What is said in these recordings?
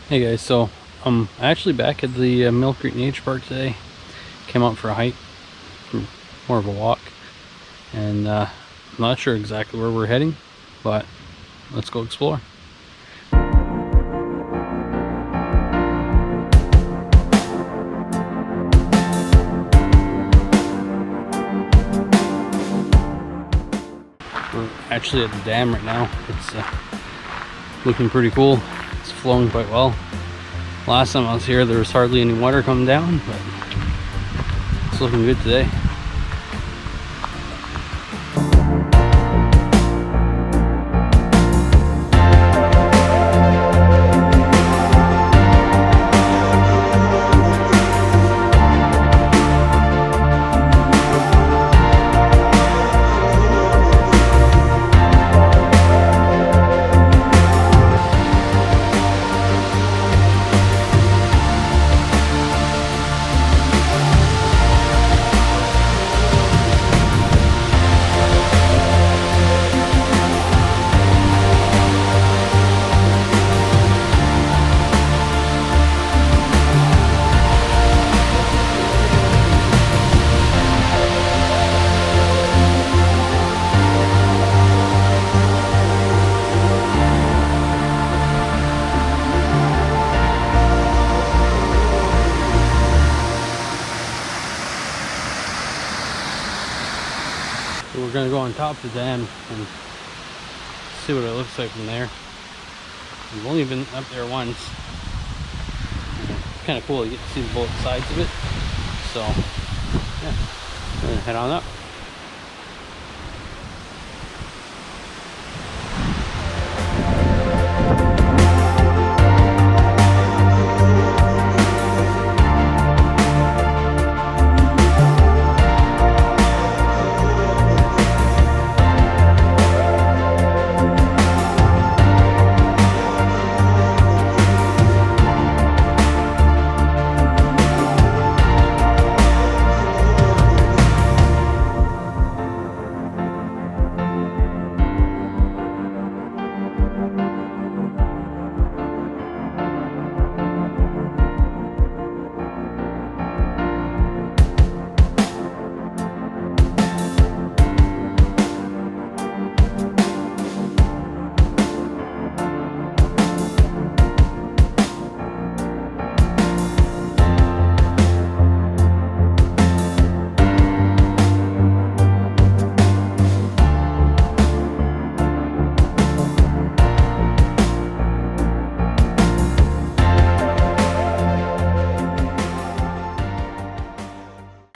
Hey guys, so I'm actually back at the Mill Creek Nature Park today. Came out for a hike, more of a walk, and I'm not sure exactly where we're heading, but let's go explore. We're actually at the dam right now. It's looking pretty cool. It's flowing quite well. Last time I was here, there was hardly any water coming down, but it's looking good today. So we're gonna go on top of the dam and see what it looks like from there. We've only been up there once. It's kind of cool to get to see both sides of it. So yeah, we're gonna head on up.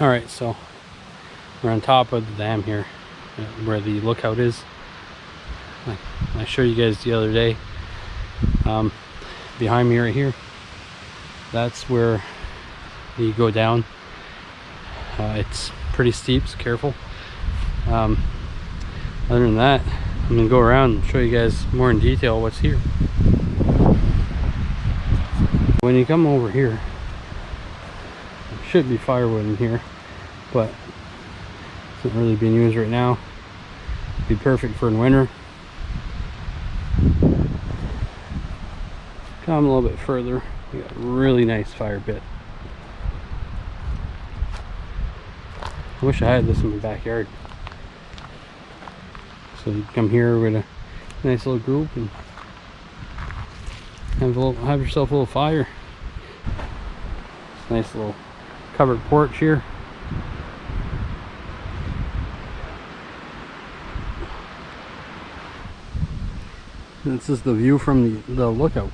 Alright, so we're on top of the dam here, where the lookout is. Like I showed you guys the other day. Behind me right here, that's where you go down. It's pretty steep, so careful. Other than that, I'm going to go around and show you guys more in detail what's here. When you come over here, there should be firewood in here, but it's not really being used right now. It'd be perfect for in winter. Come a little bit further, we got a really nice fire pit. I wish I had this in my backyard. So you come here with a nice little group and have yourself a little fire. Nice little covered porch here. This is the view from the lookout.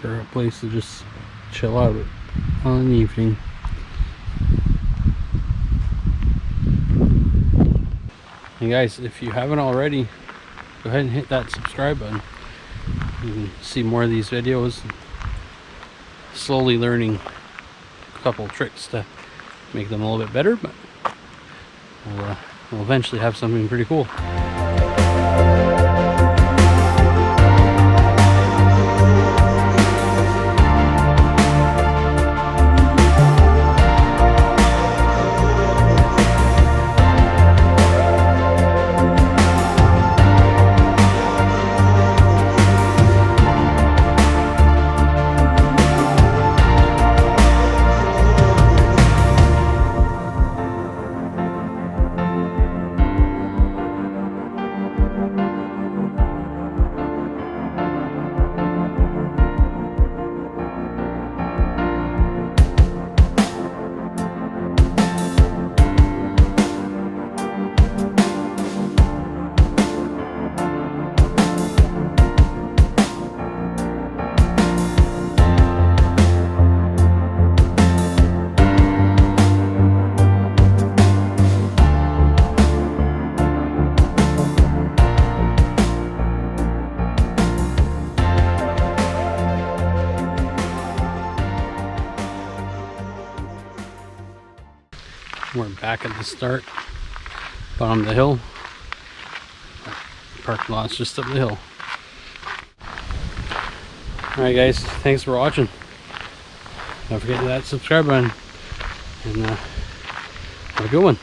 For a place to just chill out on an evening. And guys, if you haven't already, go ahead and hit that subscribe button. You can see more of these videos. Slowly learning a couple tricks to make them a little bit better, but we'll eventually have something pretty cool. back at the start, bottom of the hill. Parking lot's just up the hill. Alright guys, thanks for watching. Don't forget that subscribe button, and have a good one.